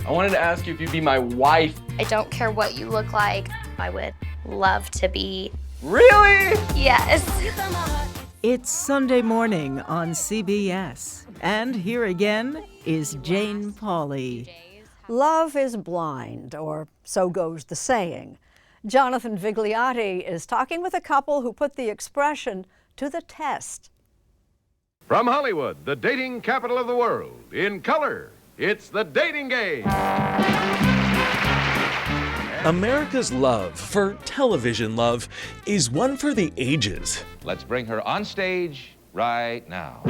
I wanted to ask you if you'd be my wife. I don't care what you look like. I would love to be. Really? Yes. It's Sunday Morning on CBS. And here again is Jane Pauley. Love is blind, or so goes the saying. Jonathan Vigliotti is talking with a couple who put the expression to the test. From Hollywood, the dating capital of the world, in color, it's The Dating Game. America's love for television love is one for the ages. Let's bring her on stage right now.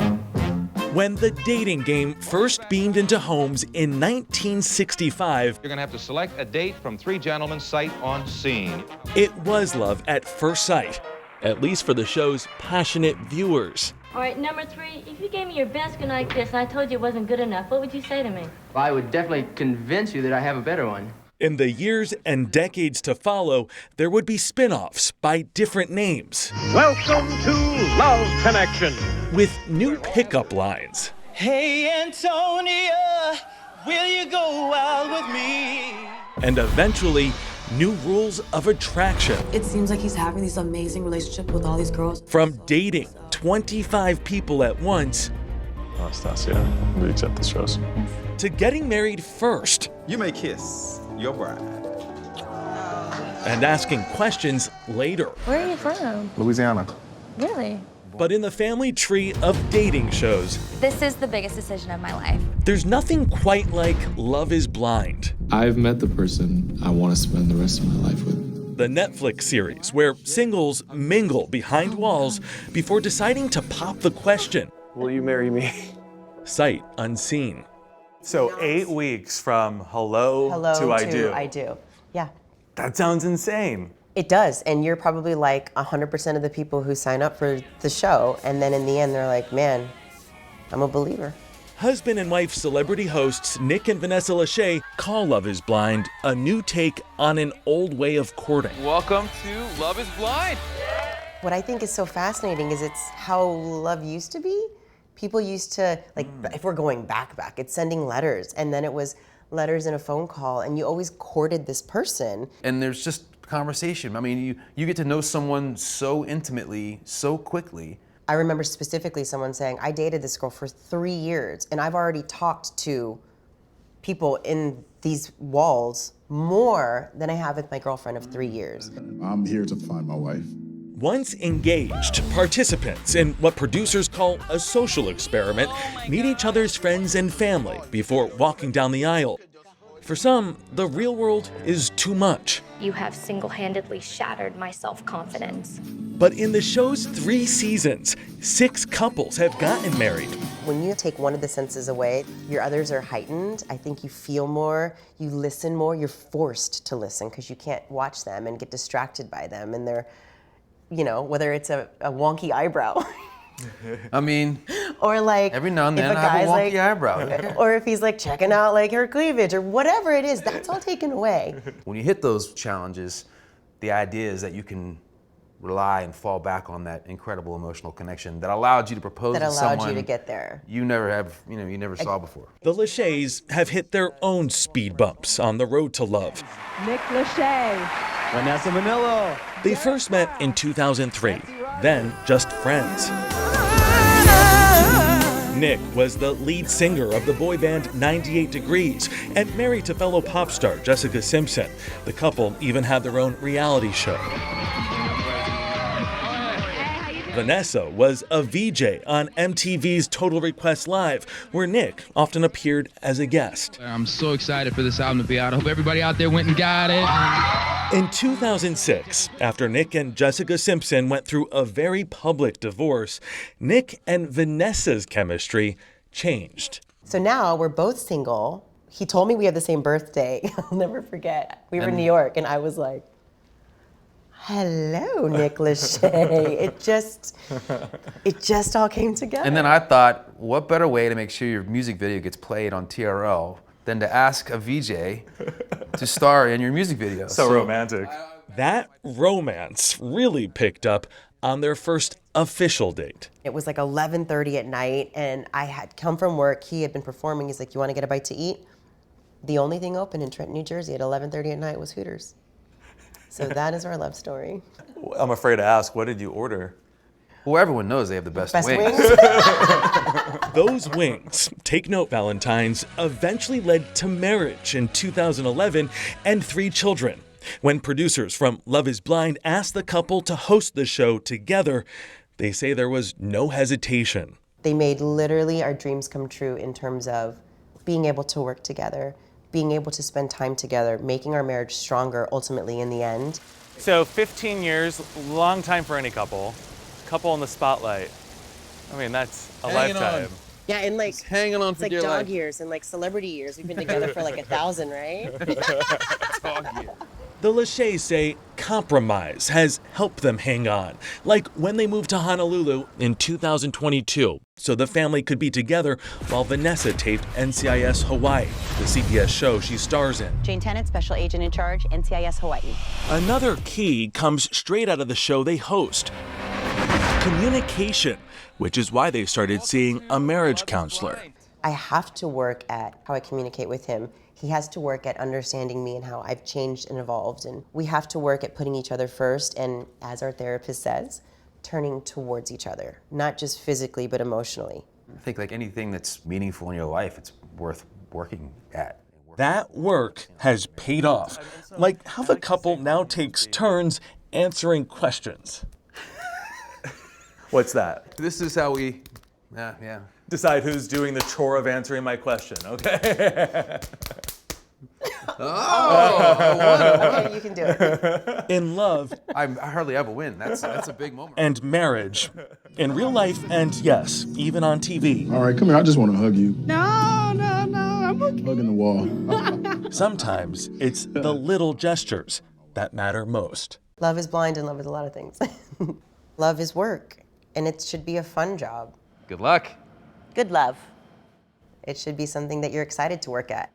When The Dating Game first beamed into homes in 1965, You're gonna have to select a date from 3 gentlemen sight on scene. it was love at first sight, at least for the show's passionate viewers. All right, number 3, if you gave me your best goodnight kiss and I told you it wasn't good enough, what would you say to me? Well, I would definitely convince you that I have a better one. In the years and decades to follow, there would be spin-offs by different names, Welcome to Love Connection. with new pickup lines. Hey, Antonia, will you go out with me? And eventually, new rules of attraction. It seems like he's having these amazing relationships with all these girls. From dating 25 people at once Anastasia, we accept this rose. to getting married first You may kiss your bride. and asking questions later. Where are you from? Louisiana. Really? But in the family tree of dating shows, This is the biggest decision of my life. there's nothing quite like Love is Blind, I've met the person I want to spend the rest of my life with. the Netflix series where singles mingle behind walls before deciding to pop the question, Will you marry me? sight unseen. So 8 weeks from hello to I do. I do. Yeah. That sounds insane. It does. And you're probably like 100% of the people who sign up for the show. And then in the end, they're like, man, I'm a believer. Husband and wife celebrity hosts Nick and Vanessa Lachey call Love is Blind a new take on an old way of courting. Welcome to Love is Blind. What I think is so fascinating is it's how love used to be. People used to, like, if we're going back, it's sending letters. And then it was letters and a phone call. And you always courted this person. And there's just conversation. I mean, you get to know someone so intimately, so quickly. I remember specifically someone saying, I dated this girl for 3 years, and I've already talked to people in these walls more than I have with my girlfriend of 3 years. I'm here to find my wife. Once engaged, participants in what producers call a social experiment meet each other's friends and family before walking down the aisle. For some, the real world is too much. You have single-handedly shattered my self-confidence. But in the show's 3 seasons, 6 couples have gotten married. When you take one of the senses away, your others are heightened. I think you feel more, you listen more, you're forced to listen because you can't watch them and get distracted by them. And they're, you know, whether it's a wonky eyebrow. I mean, or like every now and then if I have a wonky like, eyebrow. Or if he's like checking out like her cleavage or whatever it is, that's all taken away. When you hit those challenges, the idea is that you can rely and fall back on that incredible emotional connection that allowed you to propose That to someone allowed you to get there. you never saw before. The Lacheys have hit their own speed bumps on the road to love. Nick Lachey. Vanessa Manillo. They first met in 2003, then just friends. Nick was the lead singer of the boy band 98 Degrees and married to fellow pop star Jessica Simpson. The couple even had their own reality show. Vanessa was a VJ on MTV's Total Request Live, where Nick often appeared as a guest. I'm so excited for this album to be out. I hope everybody out there went and got it. In 2006, after Nick and Jessica Simpson went through a very public divorce, Nick and Vanessa's chemistry changed. So now we're both single. He told me we have the same birthday. I'll never forget. We were in New York and I was like, hello, Nick Lachey. It just all came together. And then I thought, what better way to make sure your music video gets played on TRL than to ask a VJ to star in your music video. So romantic. That romance really picked up on their first official date. It was like 11:30 at night and I had come from work. He had been performing. He's like, you want to get a bite to eat? The only thing open in Trenton, New Jersey at 11:30 at night was Hooters. So that is our love story. I'm afraid to ask, what did you order? Well, everyone knows they have the best wings. Those wings, take note Valentines, eventually led to marriage in 2011 and 3 children. When producers from Love is Blind asked the couple to host the show together, they say there was no hesitation. They made literally our dreams come true in terms of being able to work together, being able to spend time together, making our marriage stronger ultimately in the end. So 15 years, long time for any couple. Couple in the spotlight. I mean, that's a lifetime. Yeah, and like just hanging on for like dear dog life. years and like celebrity years. We've been together for like 1,000, right? Dog years. The Lacheys say compromise has helped them hang on, like when they moved to Honolulu in 2022, so the family could be together while Vanessa taped NCIS Hawaii, the CBS show she stars in. Jane Tennant, Special Agent in Charge, NCIS Hawaii. Another key comes straight out of the show they host: communication, which is why they started seeing a marriage counselor. I have to work at how I communicate with him. He has to work at understanding me and how I've changed and evolved. And we have to work at putting each other first and, as our therapist says, turning towards each other, not just physically, but emotionally. I think like anything that's meaningful in your life, it's worth working at. That work has paid off, like how the couple now takes turns answering questions. What's that? This is how we, yeah. Decide who's doing the chore of answering my question, okay? Oh, you can do it. In love, I hardly ever win. That's a big moment. And marriage, in real life, and yes, even on TV. All right, come here. I just want to hug you. No, I'm okay. Hugging the wall. Sometimes it's the little gestures that matter most. Love is blind and love is a lot of things. Love is work, and it should be a fun job. Good luck. Good love. It should be something that you're excited to work at.